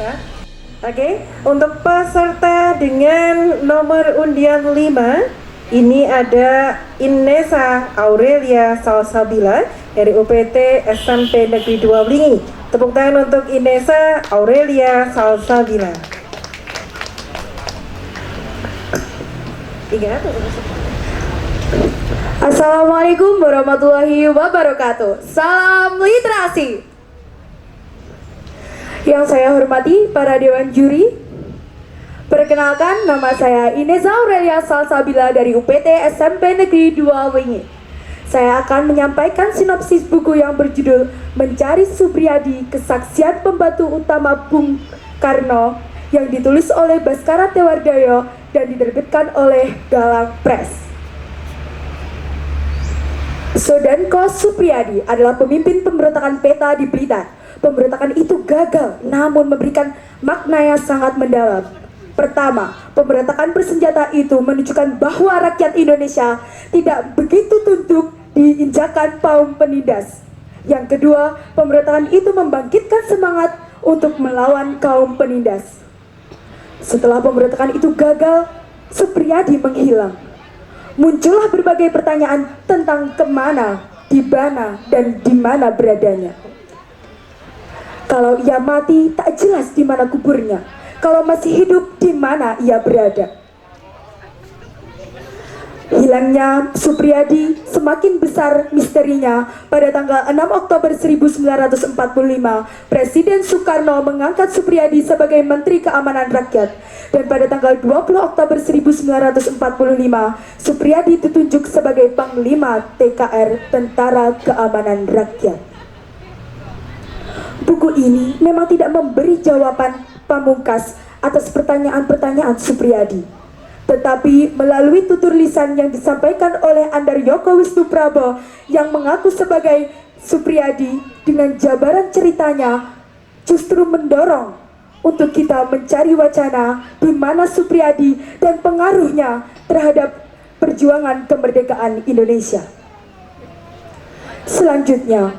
Ya. Oke, untuk peserta dengan nomor undian 5, ini ada Inesa Aurelia Salsabila dari UPT SMP Negeri 2 Blingi. Tepuk tangan untuk Inesa Aurelia Salsabila. Assalamualaikum warahmatullahi wabarakatuh. Salam literasi. Yang saya hormati para dewan juri, perkenalkan, nama saya Inesa Aurelia Salsabila dari UPT SMP Negeri 2 Wingi. Saya akan menyampaikan sinopsis buku yang berjudul Mencari Supriyadi, Kesaksian Pembantu Utama Bung Karno, yang ditulis oleh Baskara Tewardoyo dan diterbitkan oleh Galang Press. Sodanko Supriyadi adalah pemimpin pemberontakan PETA di Blitar. Pemberontakan itu gagal, namun memberikan makna yang sangat mendalam. Pertama, pemberontakan bersenjata itu menunjukkan bahwa rakyat Indonesia tidak begitu tunduk diinjakan kaum penindas. Yang kedua, pemberontakan itu membangkitkan semangat untuk melawan kaum penindas. Setelah pemberontakan itu gagal, Supriyadi menghilang. Muncullah berbagai pertanyaan tentang kemana, di mana, dan di mana beradanya. Kalau ia mati, tak jelas di mana kuburnya. Kalau masih hidup, di mana ia berada. Hilangnya Supriyadi semakin besar misterinya. Pada tanggal 6 Oktober 1945, Presiden Soekarno mengangkat Supriyadi sebagai Menteri Keamanan Rakyat. Dan pada tanggal 20 Oktober 1945, Supriyadi ditunjuk sebagai Panglima TKR, Tentara Keamanan Rakyat. Buku ini memang tidak memberi jawaban pamungkas atas pertanyaan-pertanyaan Supriyadi. Tetapi melalui tutur lisan yang disampaikan oleh Andaryoko Wisnuprabo yang mengaku sebagai Supriyadi dengan jabaran ceritanya justru mendorong untuk kita mencari wacana di mana Supriyadi dan pengaruhnya terhadap perjuangan kemerdekaan Indonesia. Selanjutnya,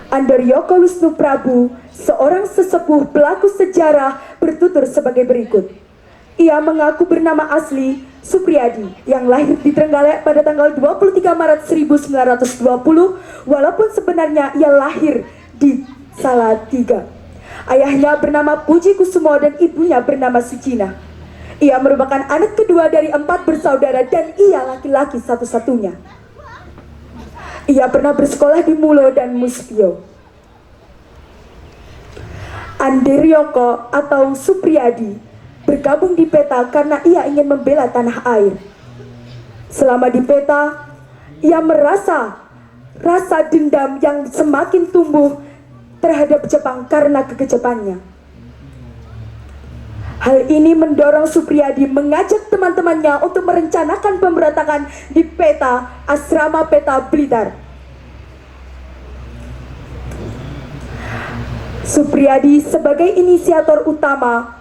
Andaryoko Wisnuprabo, seorang sesepuh pelaku sejarah, bertutur sebagai berikut. Ia mengaku bernama asli Supriyadi yang lahir di Trenggalek pada tanggal 23 Maret 1920, walaupun sebenarnya ia lahir di Salatiga. Ayahnya bernama Puji Kusumo dan ibunya bernama Sucina. Ia merupakan anak kedua dari 4 bersaudara dan ia laki-laki satu-satunya. Ia pernah bersekolah di Mulo dan Muspio. Andaryoko atau Supriyadi bergabung di PETA karena ia ingin membela tanah air. Selama di PETA, ia merasa rasa dendam yang semakin tumbuh terhadap Jepang karena kekejamannya. Hal ini mendorong Supriyadi mengajak teman-temannya untuk merencanakan pemberontakan di PETA, Asrama PETA Blitar. Supriyadi sebagai inisiator utama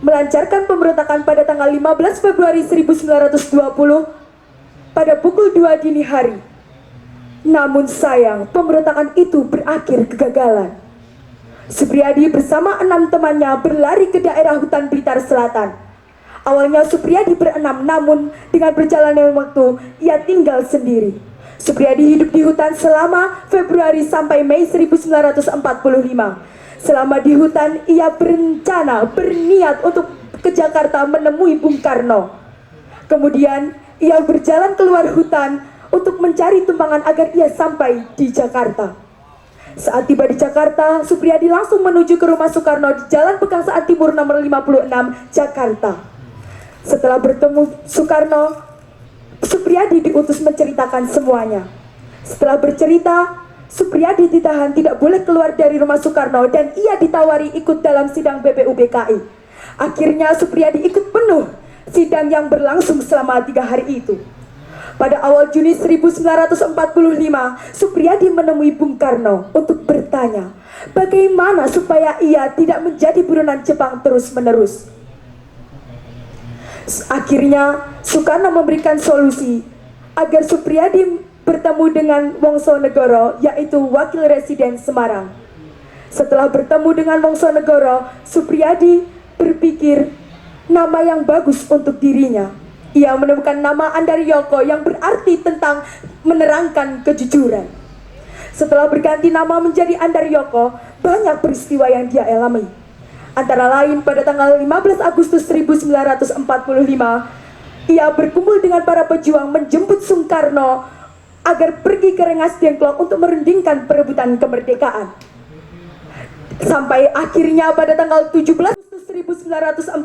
melancarkan pemberontakan pada tanggal 15 Februari 1920 pada pukul 2 dini hari. Namun sayang, pemberontakan itu berakhir kegagalan. Supriyadi bersama 6 temannya berlari ke daerah hutan Blitar Selatan. Awalnya Supriyadi berenam, namun dengan berjalannya waktu, ia tinggal sendiri. Supriyadi hidup di hutan selama Februari sampai Mei 1945. Selama di hutan, ia berencana, berniat untuk ke Jakarta menemui Bung Karno. Kemudian, ia berjalan keluar hutan untuk mencari tumpangan agar ia sampai di Jakarta. Saat tiba di Jakarta, Supriyadi langsung menuju ke rumah Soekarno di Jalan Pegangsaan Timur nomor 56, Jakarta. Setelah bertemu Soekarno, Supriyadi diutus menceritakan semuanya. Setelah bercerita, Supriyadi ditahan tidak boleh keluar dari rumah Soekarno dan ia ditawari ikut dalam sidang BPUPKI. Akhirnya Supriyadi ikut penuh sidang yang berlangsung selama 3 hari itu. Pada awal Juni 1945, Supriyadi menemui Bung Karno untuk bertanya bagaimana supaya ia tidak menjadi buronan Jepang terus-menerus. Akhirnya Soekarno memberikan solusi agar Supriyadi bertemu dengan Wongsonegoro, yaitu wakil residen Semarang. Setelah bertemu dengan Wongsonegoro, Supriyadi berpikir nama yang bagus untuk dirinya. Ia menemukan nama Andaryoko yang berarti tentang menerangkan kejujuran. Setelah berganti nama menjadi Andaryoko, banyak peristiwa yang dia alami. Antara lain pada tanggal 15 Agustus 1945, ia berkumpul dengan para pejuang menjemput Soekarno agar pergi ke Rengas Dengklok untuk merundingkan perebutan kemerdekaan. Sampai akhirnya pada tanggal 17 Agustus 1945,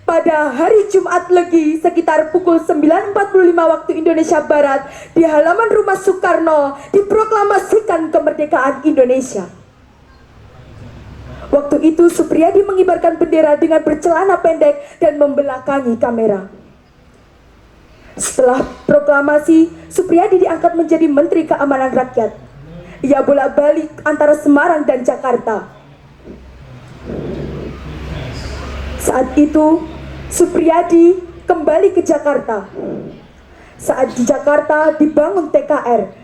pada hari Jumat Legi sekitar pukul 9.45 waktu Indonesia Barat, di halaman rumah Soekarno diproklamasikan kemerdekaan Indonesia. Waktu itu Supriyadi mengibarkan bendera dengan bercelana pendek dan membelakangi kamera. Setelah proklamasi, Supriyadi diangkat menjadi Menteri Keamanan Rakyat. Ia bolak-balik antara Semarang dan Jakarta. Saat itu, Supriyadi kembali ke Jakarta. Saat di Jakarta dibangun TKR.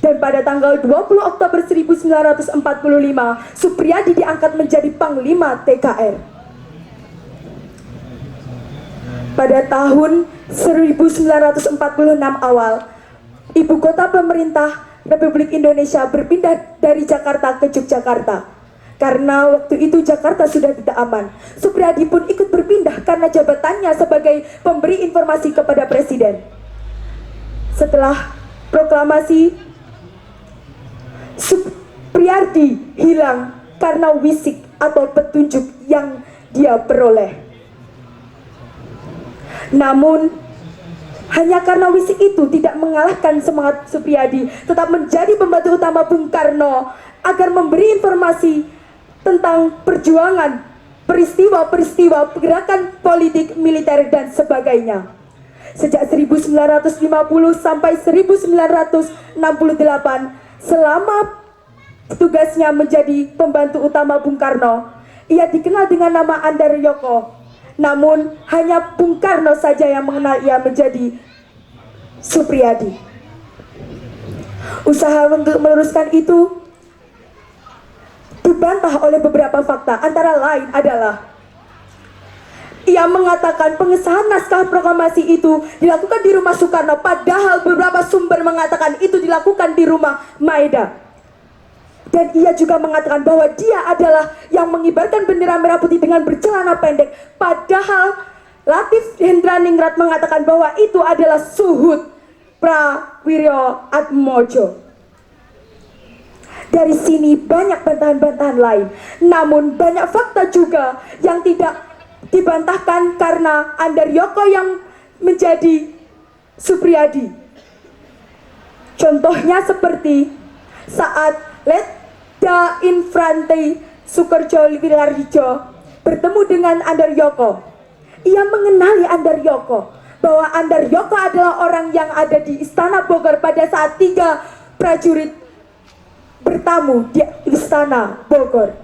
Dan pada tanggal 20 Oktober 1945, Supriyadi diangkat menjadi Panglima TKR. Pada tahun 1946 awal, ibu kota pemerintah Republik Indonesia berpindah dari Jakarta ke Yogyakarta. Karena waktu itu Jakarta sudah tidak aman. Supriyadi pun ikut berpindah karena jabatannya sebagai pemberi informasi kepada Presiden. Setelah proklamasi, Supriyadi hilang karena wisik atau petunjuk yang dia peroleh. Namun, hanya karena wisik itu tidak mengalahkan semangat Supriyadi tetap menjadi pembantu utama Bung Karno agar memberi informasi tentang perjuangan, peristiwa-peristiwa, gerakan politik, militer, dan sebagainya. Sejak 1950 sampai 1968, selama tugasnya menjadi pembantu utama Bung Karno, ia dikenal dengan nama Andaryoko. Namun hanya Bung Karno saja yang mengenal ia menjadi Supriyadi. Usaha untuk meluruskan itu dibantah oleh beberapa fakta, antara lain adalah ia mengatakan pengesahan naskah proklamasi itu dilakukan di rumah Soekarno, padahal beberapa sumber mengatakan itu dilakukan di rumah Maeda. Dan ia juga mengatakan bahwa dia adalah yang mengibarkan bendera merah putih dengan bercelana pendek, padahal Latif Hendraningrat mengatakan bahwa itu adalah Suhut Prawiryo Atmojo. Dari sini banyak bantahan-bantahan lain, namun banyak fakta juga yang tidak dibantahkan karena Andaryoko yang menjadi Supriyadi. Contohnya seperti saat Letda Infante Sukerjo Wirarijo bertemu dengan Andaryoko, ia mengenali Andaryoko bahwa Andaryoko adalah orang yang ada di Istana Bogor pada saat 3 prajurit bertamu di Istana Bogor.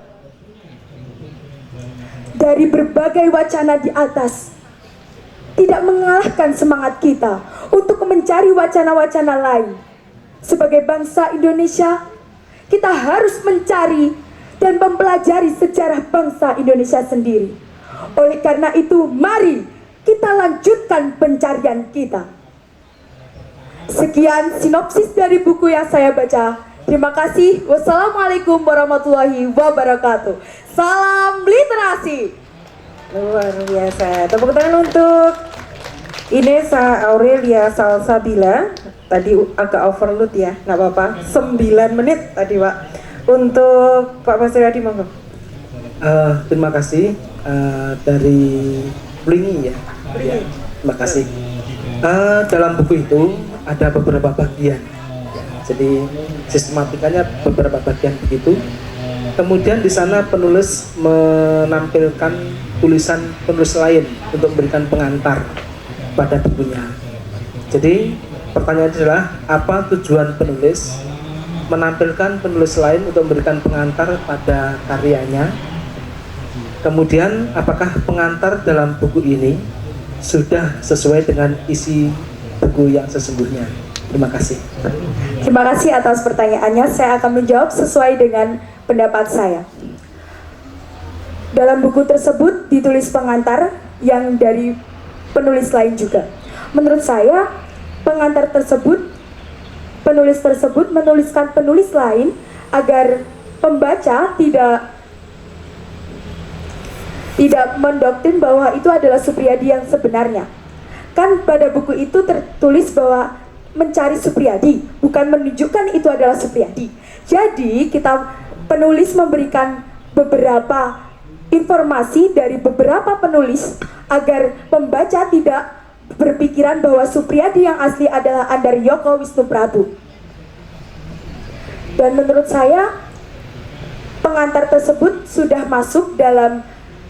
Dari berbagai wacana di atas tidak mengalahkan semangat kita untuk mencari wacana-wacana lain. Sebagai bangsa Indonesia, kita harus mencari dan mempelajari sejarah bangsa Indonesia sendiri. Oleh karena itu, mari kita lanjutkan pencarian kita. Sekian sinopsis dari buku yang saya baca. Terima kasih. Wassalamualaikum warahmatullahi wabarakatuh. Salam literasi. Luar biasa. Tepuk tangan untuk Inesa Aurelia Salsabila. Tadi agak overload ya, nggak apa-apa. 9 menit tadi Pak. Untuk Pak Supriyadi, monggo. Terima kasih dari Plingi ya. Terima kasih. Dalam buku itu ada beberapa bagian. Jadi sistematikanya beberapa bagian begitu. Kemudian di sana penulis menampilkan tulisan penulis lain untuk memberikan pengantar pada bukunya. Jadi pertanyaannya adalah apa tujuan penulis menampilkan penulis lain untuk memberikan pengantar pada karyanya? Kemudian apakah pengantar dalam buku ini sudah sesuai dengan isi buku yang sesungguhnya? Terima kasih. Terima kasih atas pertanyaannya. Saya akan menjawab sesuai dengan pendapat saya. Dalam buku tersebut ditulis pengantar yang dari penulis lain juga. Menurut saya, penulis tersebut menuliskan penulis lain agar pembaca tidak mendoktrin bahwa itu adalah Suprijadi yang sebenarnya. Kan pada buku itu tertulis bahwa mencari Suprijadi, bukan menunjukkan itu adalah Suprijadi. Jadi penulis memberikan beberapa informasi dari beberapa penulis agar pembaca tidak berpikiran bahwa Suprijadi yang asli adalah Andaryoko Wisnu Prabu. Dan menurut saya pengantar tersebut sudah masuk dalam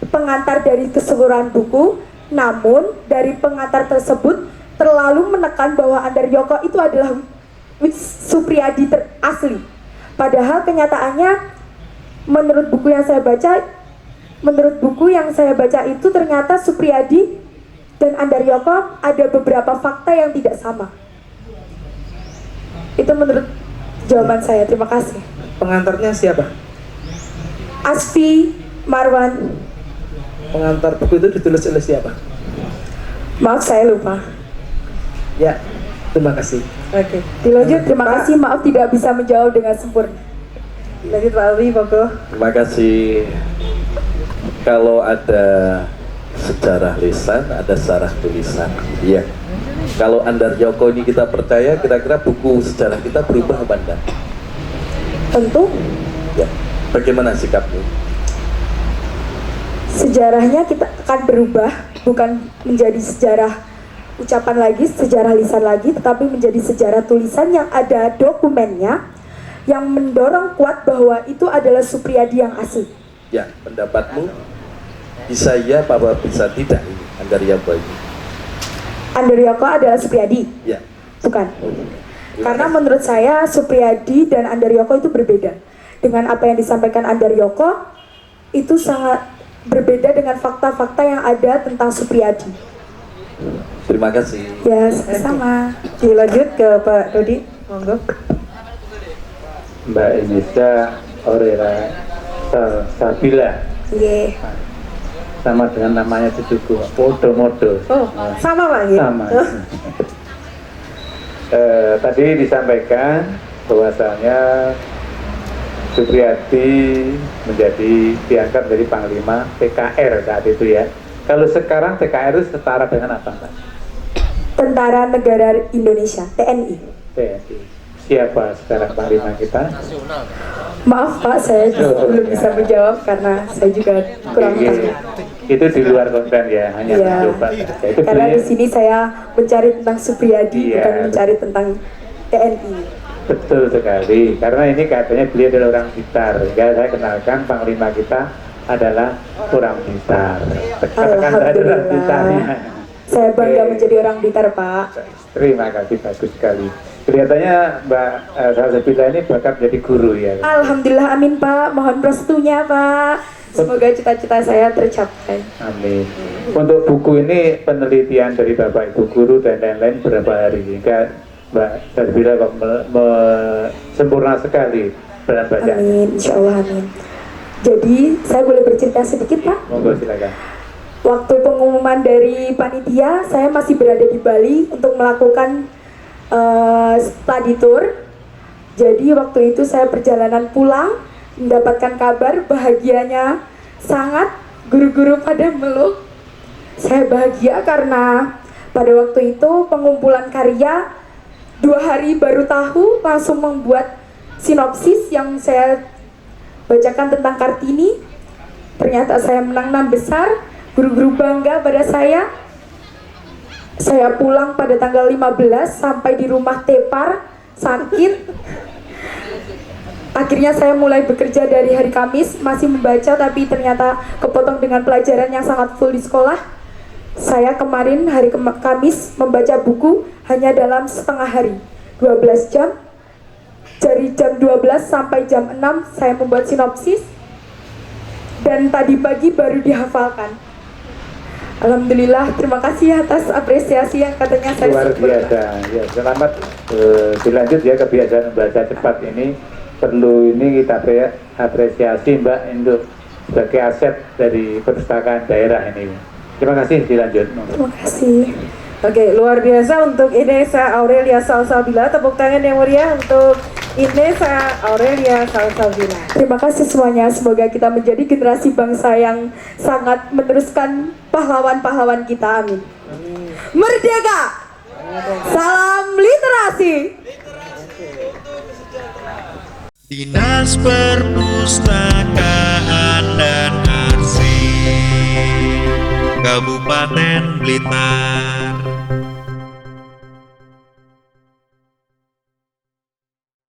pengantar dari keseluruhan buku, namun dari pengantar tersebut terlalu menekan bahwa Andaryoko itu adalah Suprijadi asli. Padahal kenyataannya menurut buku yang saya baca itu ternyata Suprijadi dan Andaryoko ada beberapa fakta yang tidak sama. Itu menurut jawaban saya. Terima kasih. Pengantarnya siapa? Asfi Marwan. Pengantar buku itu ditulis oleh siapa? Maaf saya lupa. Ya, terima kasih. Oke. Dilanjut. Terima Pak. kasih. Maaf tidak bisa menjawab dengan sempurna. Lanjut Pak Alwi, monggo. Terima kasih. Kalau ada sejarah lisan, ada sejarah tulisan. Iya. Kalau Andaryoko ini kita percaya, kira-kira buku sejarah kita berubah apa enggak? Tentu Ya. Bagaimana sikapmu? sejarahnya kita akan berubah, bukan menjadi sejarah ucapan lagi, sejarah lisan lagi, tetapi menjadi sejarah tulisan yang ada dokumennya yang mendorong kuat bahwa itu adalah Suprijadi yang asli. Ya, pendapatmu bisa ya apa bisa tidak ini Andaryoko ini? Andaryoko adalah Suprijadi, Ya. bukan? Karena menurut saya Suprijadi dan Andaryoko itu berbeda. Dengan apa yang disampaikan Andaryoko itu sangat berbeda dengan fakta-fakta yang ada tentang Suprijadi. Terima kasih. Ya, sama. Dilanjut ke Pak Dodi, monggo. Mbak Inisa Aurera Sabila, Ye. sama dengan namanya cucuku, Modo. Oh, sama Pak ya? Sama. Tadi disampaikan bahwasanya Suprijadi diangkat menjadi Panglima TKR saat itu ya. Kalau sekarang TKR itu setara dengan apa, Pak? Tentara Negara Indonesia, TNI. TNI. Siapa sekarang Panglima kita? Maaf Pak, saya belum bisa menjawab karena saya juga kurang Oke. tahu. Itu di luar konten ya, hanya Iya. mencoba saja. Itu Karena beliau- di sini saya mencari tentang Suprijadi, Iya. bukan mencari tentang TNI. Betul sekali, karena ini katanya beliau adalah orang Blitar. Sehingga saya kenalkan Panglima kita adalah orang Blitar. Katakan saya adalah Blitarnya. Saya bangga Oke. menjadi orang Blitar Pak. Terima kasih, bagus sekali. Kelihatannya Mbak Salsabila ini bakal jadi guru ya. Alhamdulillah, amin Pak. Mohon restunya Pak. Semoga cita-cita saya tercapai. Amin. Untuk buku ini penelitian dari Bapak Ibu Guru dan lain-lain berapa hari, hingga Mbak Salsabila kok sempurna sekali dalam bacaan. Amin, insya Allah amin. Jadi saya boleh bercerita sedikit Pak? Monggo silakan. Waktu pengumuman dari panitia, saya masih berada di Bali untuk melakukan study tour. Jadi waktu itu saya perjalanan pulang, mendapatkan kabar bahagianya sangat, guru-guru pada meluk. Saya bahagia karena pada waktu itu pengumpulan karya 2 hari baru tahu, langsung membuat sinopsis yang saya bacakan tentang Kartini. Ternyata saya menang 6 besar, guru-guru bangga pada saya. Saya pulang pada tanggal 15, sampai di rumah tepar, sakit. Akhirnya saya mulai bekerja dari hari Kamis, masih membaca tapi ternyata kepotong dengan pelajaran yang sangat full di sekolah. Saya kemarin hari Kamis membaca buku hanya dalam setengah hari, 12 jam. Dari jam 12 sampai jam 6 saya membuat sinopsis. Dan tadi pagi baru dihafalkan. Alhamdulillah, terima kasih atas apresiasi yang katanya saya Luar sempurna. biasa. Ya, selamat dilanjut ya kebiasaan membaca cepat ini. perlu ini kita apresiasi Mbak untuk sebagai aset dari perpustakaan daerah ini. Terima kasih, dilanjut. Terima kasih. Oke, luar biasa untuk Inesa Aurelia Salsabila. Tepuk tangan yang meriah untuk Inesa Aurelia Salsabila. Terima kasih semuanya. Semoga kita menjadi generasi bangsa yang sangat meneruskan pahlawan-pahlawan kita. Amin. Merdeka! Salam literasi! Dinas Perpustakaan dan Arsip Kabupaten Blitar.